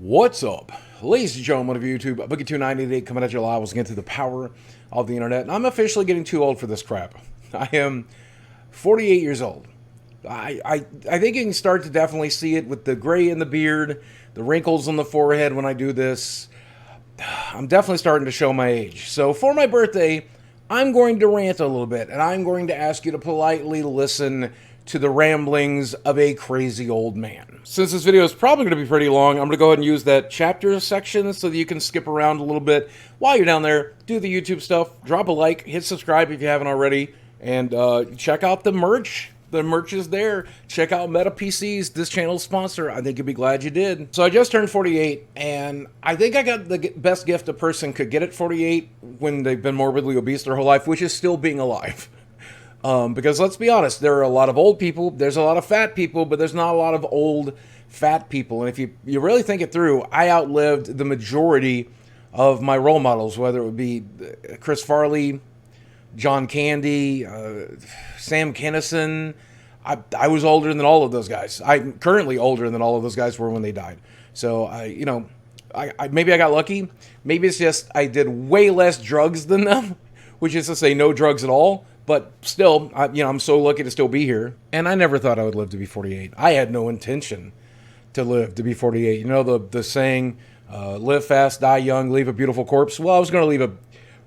What's up? Ladies and gentlemen of YouTube, Boogie298 coming at you live once again through the power of the internet. And I'm officially getting too old for this crap. I am 48 years old. I think you can start to definitely see it with the gray in the beard, the wrinkles on the forehead when I do this. I'm definitely starting to show my age. So for my birthday, I'm going to rant a little bit, and I'm going to ask you to politely listen to the ramblings of a crazy old man. Since this video is probably going to be pretty long, I'm going to go ahead and use that chapter section so that you can skip around a little bit while you're down there. Do the YouTube stuff, drop a like, hit subscribe if you haven't already, and check out the merch. The merch is there. Check out Meta PCs, this channel's sponsor. I think you'll be glad you did. So I just turned 48, and I think I got the best gift a person could get at 48 when they've been morbidly obese their whole life, which is still being alive. Because let's be honest, there are a lot of old people, there's a lot of fat people, but there's not a lot of old, fat people. And if you really think it through, I outlived the majority of my role models, whether it would be Chris Farley, John Candy, Sam Kinison. I was older than all of those guys. I'm currently older than all of those guys were when they died. So, maybe I got lucky. Maybe it's just I did way less drugs than them, which is to say no drugs at all. But still, I'm so lucky to still be here. And I never thought I would live to be 48. I had no intention to live to be 48. You know the saying, live fast, die young, leave a beautiful corpse? Well, I was going to leave a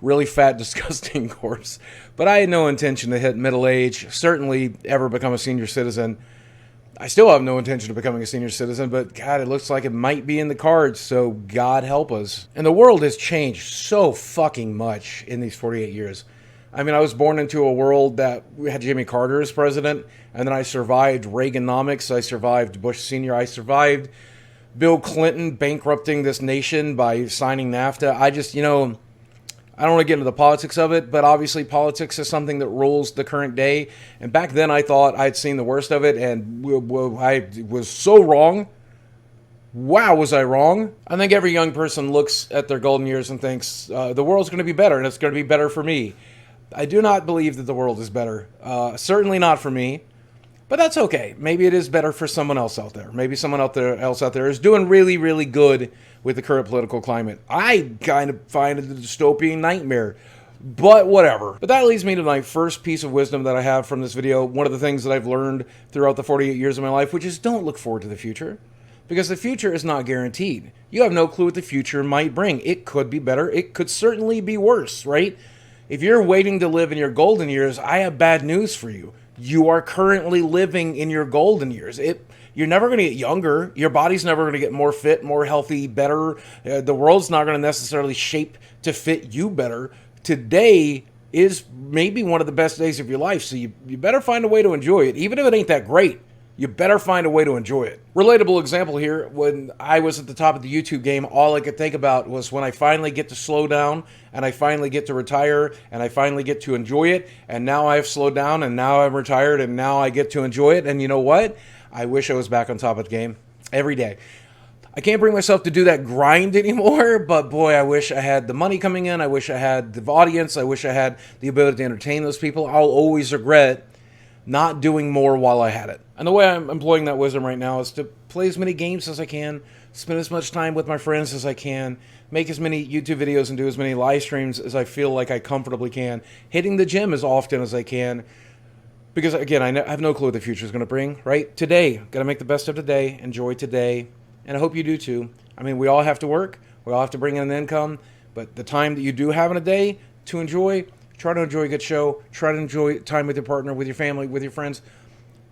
really fat, disgusting corpse. But I had no intention to hit middle age, certainly ever become a senior citizen. I still have no intention of becoming a senior citizen, but God, it looks like it might be in the cards, so God help us. And the world has changed so fucking much in these 48 years. I mean, I was born into a world that we had Jimmy Carter as president, and then I survived Reaganomics, I survived Bush Sr., I survived Bill Clinton bankrupting this nation by signing NAFTA. I don't want to get into the politics of it, but obviously politics is something that rules the current day. And back then I thought I'd seen the worst of it, and I was so wrong. Wow, was I wrong? I think every young person looks at their golden years and thinks, the world's going to be better, and it's going to be better for me. I do not believe that the world is better. Certainly not for me. But that's okay. Maybe it is better for someone else out there. Maybe someone else out there is doing really, really good with the current political climate. I kind of find it a dystopian nightmare. But whatever. But that leads me to my first piece of wisdom that I have from this video. One of the things that I've learned throughout the 48 years of my life, which is don't look forward to the future. Because the future is not guaranteed. You have no clue what the future might bring. It could be better. It could certainly be worse, right? If you're waiting to live in your golden years, I have bad news for you. You are currently living in your golden years. You're never going to get younger. Your body's never going to get more fit, more healthy, better. The world's not going to necessarily shape to fit you better. Today is maybe one of the best days of your life, so you better find a way to enjoy it. Even if it ain't that great, you better find a way to enjoy it. Relatable example here, when I was at the top of the YouTube game, all I could think about was when I finally get to slow down, and I finally get to retire, and I finally get to enjoy it, and now I've slowed down, and now I'm retired, and now I get to enjoy it, and you know what? I wish I was back on top of the game every day. I can't bring myself to do that grind anymore, but boy, I wish I had the money coming in, I wish I had the audience, I wish I had the ability to entertain those people. I'll always regret not doing more while I had it. And the way I'm employing that wisdom right now is to play as many games as I can, spend as much time with my friends as I can, make as many YouTube videos and do as many live streams as I feel like I comfortably can, hitting the gym as often as I can, because again, I have no clue what the future is going to bring, right? Today, got to make the best of today, enjoy today, and I hope you do too. I mean, we all have to work, we all have to bring in an income, but the time that you do have in a day to enjoy, try to enjoy a good show. Try to enjoy time with your partner, with your family, with your friends.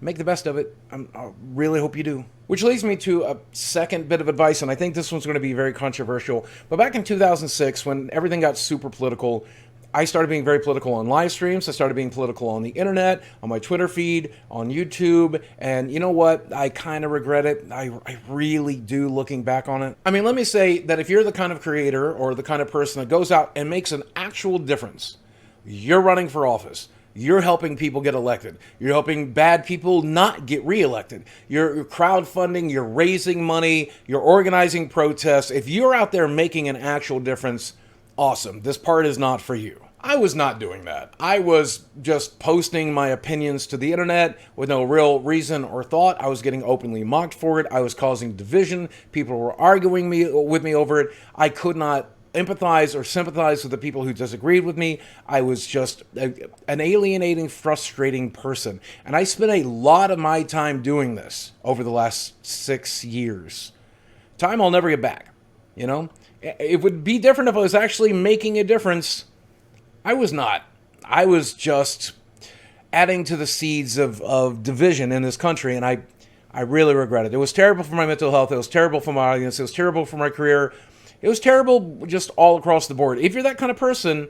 Make the best of it. I really hope you do. Which leads me to a second bit of advice, and I think this one's going to be very controversial. But back in 2006, when everything got super political, I started being very political on live streams. I started being political on the internet, on my Twitter feed, on YouTube. And you know what? I kind of regret it. I really do, looking back on it. I mean, let me say that if you're the kind of creator or the kind of person that goes out and makes an actual difference, you're running for office. You're helping people get elected. You're helping bad people not get reelected. You're crowdfunding. You're raising money. You're organizing protests. If you're out there making an actual difference, awesome. This part is not for you. I was not doing that. I was just posting my opinions to the internet with no real reason or thought. I was getting openly mocked for it. I was causing division. People were arguing with me over it. I could not empathize or sympathize with the people who disagreed with me. I was just an alienating, frustrating person. And I spent a lot of my time doing this over the last 6 years. Time I'll never get back, you know? It would be different if I was actually making a difference. I was not. I was just adding to the seeds of division in this country, and I really regret it. It was terrible for my mental health. It was terrible for my audience. It was terrible for my career. It was terrible just all across the board. If you're that kind of person,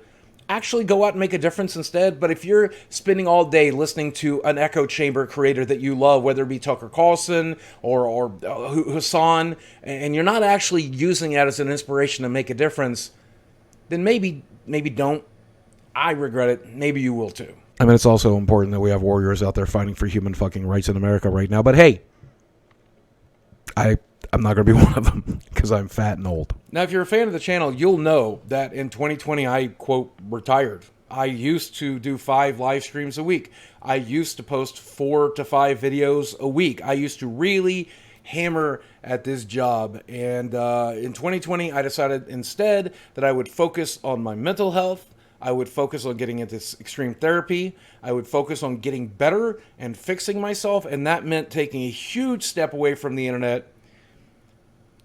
actually go out and make a difference instead. But if you're spending all day listening to an echo chamber creator that you love, whether it be Tucker Carlson or Hassan, and you're not actually using that as an inspiration to make a difference, then maybe don't. I regret it. Maybe you will too. I mean, it's also important that we have warriors out there fighting for human fucking rights in America right now. But hey, I'm not going to be one of them because I'm fat and old. Now, if you're a fan of the channel, you'll know that in 2020, I, quote, retired. I used to do 5 live streams a week. I used to post 4 to 5 videos a week. I used to really hammer at this job. And in 2020, I decided instead that I would focus on my mental health. I would focus on getting into extreme therapy. I would focus on getting better and fixing myself. And that meant taking a huge step away from the internet.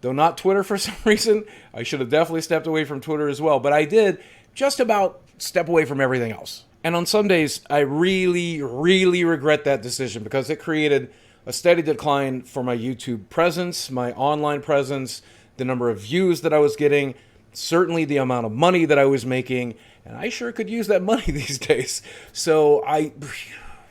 Though not Twitter for some reason. I should have definitely stepped away from Twitter as well. But I did just about step away from everything else. And on some days, I really, really regret that decision because it created a steady decline for my YouTube presence, my online presence, the number of views that I was getting, certainly the amount of money that I was making. And I sure could use that money these days. So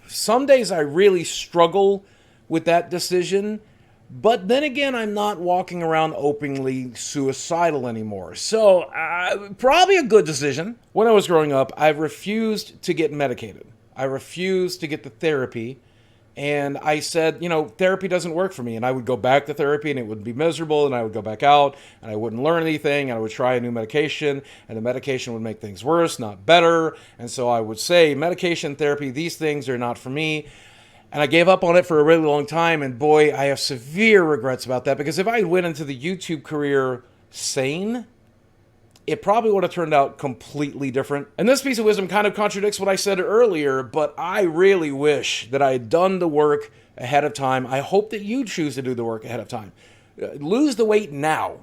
some days I really struggle with that decision. But then again, I'm not walking around openly suicidal anymore. So probably a good decision. When I was growing up, I refused to get medicated. I refused to get the therapy. And I said, therapy doesn't work for me. And I would go back to therapy and it would be miserable. And I would go back out and I wouldn't learn anything. And I would try a new medication and the medication would make things worse, not better. And so I would say, medication, therapy, these things are not for me. And I gave up on it for a really long time. And boy, I have severe regrets about that. Because if I went into the YouTube career sane, it probably would have turned out completely different. And this piece of wisdom kind of contradicts what I said earlier, but I really wish that I had done the work ahead of time. I hope that you choose to do the work ahead of time. Lose the weight now.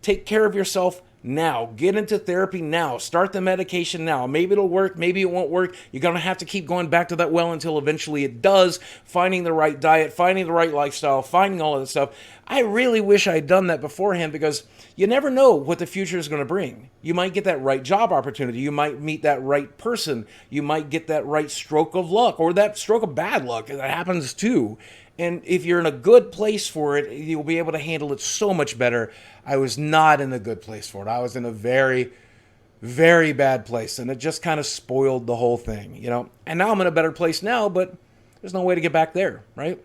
Take care of yourself now. Get into therapy now. Start the medication now. Maybe it'll work. Maybe it won't work. You're going to have to keep going back to that well until eventually it does. Finding the right diet, finding the right lifestyle, finding all of this stuff. I really wish I had done that beforehand because you never know what the future is going to bring. You might get that right job opportunity. You might meet that right person. You might get that right stroke of luck or that stroke of bad luck. That happens too. And if you're in a good place for it, you'll be able to handle it so much better. I was not in a good place for it. I was in a very, very bad place. And it just kind of spoiled the whole thing, And now I'm in a better place now, but there's no way to get back there, right?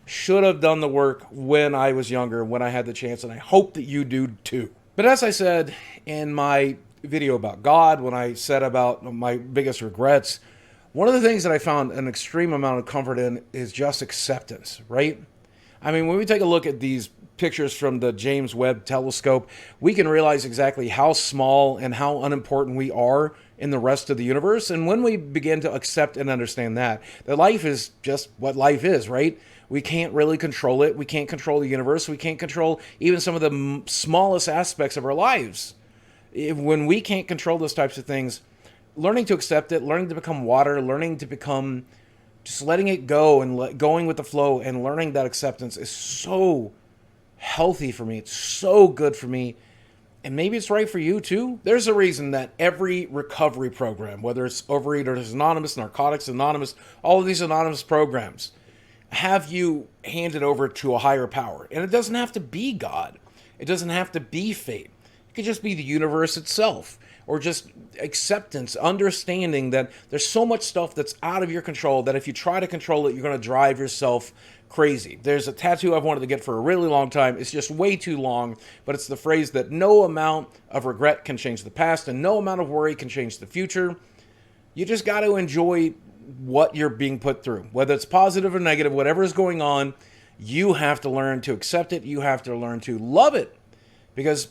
Should have done the work when I was younger, when I had the chance, and I hope that you do too. But as I said in my video about God, when I said about my biggest regrets, one of the things that I found an extreme amount of comfort in is just acceptance, right? I mean, when we take a look at these pictures from the James Webb Telescope, we can realize exactly how small and how unimportant we are in the rest of the universe. And when we begin to accept and understand that life is just what life is, right? We can't really control it. We can't control the universe. We can't control even some of the smallest aspects of our lives. When we can't control those types of things, learning to accept it, learning to become water, learning to become just letting it go and going with the flow and learning that acceptance is so healthy for me. It's so good for me. And maybe it's right for you too. There's a reason that every recovery program, whether it's Overeaters Anonymous, Narcotics Anonymous, all of these anonymous programs, have you handed over to a higher power. And it doesn't have to be God. It doesn't have to be fate. It could just be the universe itself. Or just acceptance, understanding that there's so much stuff that's out of your control that if you try to control it, you're going to drive yourself crazy. There's a tattoo I've wanted to get for a really long time. It's just way too long, but it's the phrase that no amount of regret can change the past and no amount of worry can change the future. You just got to enjoy what you're being put through, whether it's positive or negative, whatever is going on. You have to learn to accept it. You have to learn to love it, because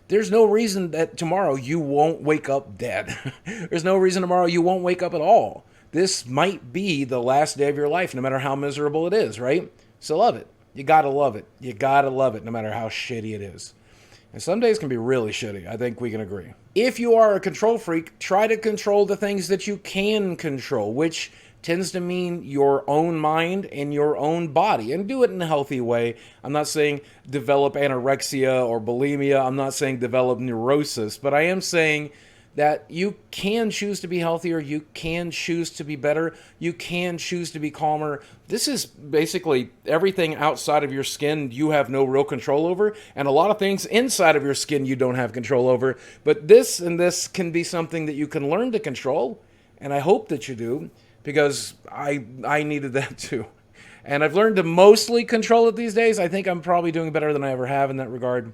there's no reason that tomorrow you won't wake up dead. There's no reason tomorrow you won't wake up at all. This might be the last day of your life, no matter how miserable it is, right? So love it. You gotta love it. You gotta love it, no matter how shitty it is. And some days can be really shitty. I think we can agree. If you are a control freak, try to control the things that you can control, which tends to mean your own mind and your own body, and do it in a healthy way. I'm not saying develop anorexia or bulimia. I'm not saying develop neurosis, but I am saying that you can choose to be healthier, you can choose to be better, you can choose to be calmer. This is basically everything outside of your skin you have no real control over, and a lot of things inside of your skin you don't have control over. But this and this can be something that you can learn to control, and I hope that you do, because I needed that too. And I've learned to mostly control it these days. I think I'm probably doing better than I ever have in that regard.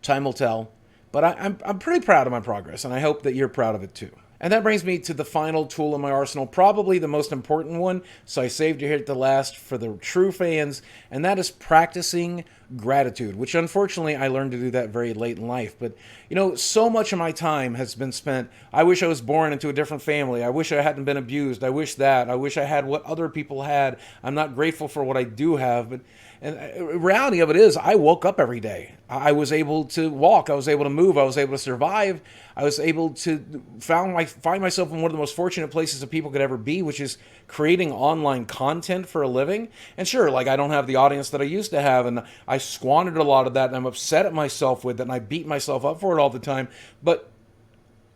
Time will tell. But I'm pretty proud of my progress, and I hope that you're proud of it too. And that brings me to the final tool in my arsenal, probably the most important one, so I saved it here at the last for the true fans, and that is practicing gratitude, which unfortunately I learned to do that very late in life. But, you know, so much of my time has been spent, I wish I was born into a different family, I wish I hadn't been abused, I wish I had what other people had, I'm not grateful for what I do have, but and the reality of it is, I woke up every day. I was able to walk. I was able to move. I was able to survive. I was able to find myself in one of the most fortunate places that people could ever be, which is creating online content for a living. And sure, like, I don't have the audience that I used to have, and I squandered a lot of that, and I'm upset at myself with it, and I beat myself up for it all the time. But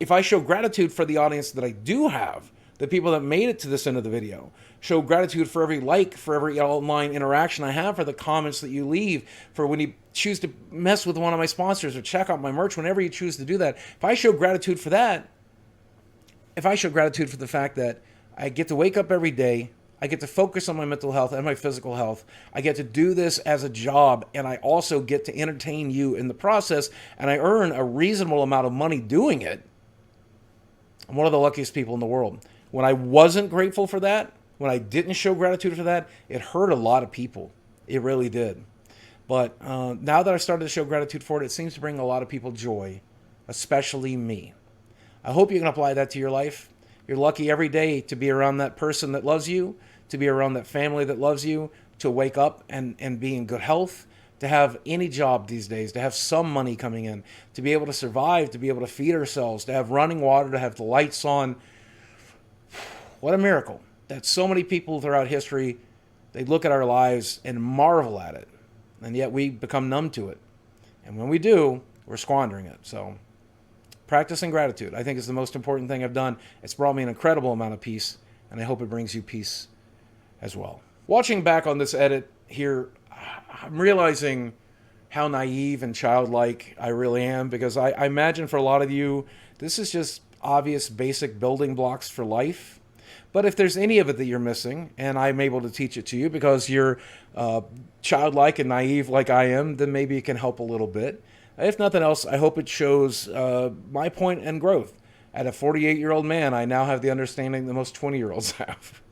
if I show gratitude for the audience that I do have, the people that made it to this end of the video, show gratitude for every like, for every online interaction I have, for the comments that you leave, for when you choose to mess with one of my sponsors or check out my merch, whenever you choose to do that. If I show gratitude for that, if I show gratitude for the fact that I get to wake up every day, I get to focus on my mental health and my physical health, I get to do this as a job, and I also get to entertain you in the process, and I earn a reasonable amount of money doing it, I'm one of the luckiest people in the world. When I wasn't grateful for that, when I didn't show gratitude for that, it hurt a lot of people. It really did. But now that I started to show gratitude for it, it seems to bring a lot of people joy, especially me. I hope you can apply that to your life. You're lucky every day to be around that person that loves you, to be around that family that loves you, to wake up and be in good health, to have any job these days, to have some money coming in, to be able to survive, to be able to feed ourselves, to have running water, to have the lights on. What a miracle that so many people throughout history, they look at our lives and marvel at it, and yet we become numb to it. And when we do, we're squandering it. So practicing gratitude, I think, is the most important thing I've done. It's brought me an incredible amount of peace, and I hope it brings you peace as well. Watching back on this edit here, I'm realizing how naive and childlike I really am, because I imagine for a lot of you, this is just obvious basic building blocks for life. But if there's any of it that you're missing, and I'm able to teach it to you because you're childlike and naive like I am, then maybe it can help a little bit. If nothing else, I hope it shows my point and growth. At a 48-year-old man, I now have the understanding that most 20-year-olds have.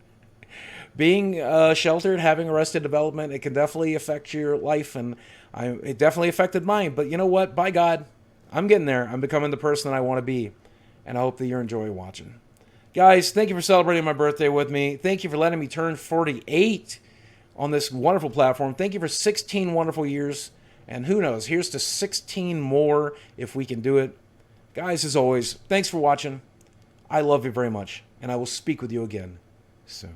Being sheltered, having arrested development, it can definitely affect your life, and it definitely affected mine. But you know what? By God, I'm getting there. I'm becoming the person that I want to be, and I hope that you're enjoying watching. Guys, thank you for celebrating my birthday with me. Thank you for letting me turn 48 on this wonderful platform. Thank you for 16 wonderful years, and who knows, here's to 16 more if we can do it. Guys, as always, thanks for watching. I love you very much, and I will speak with you again soon.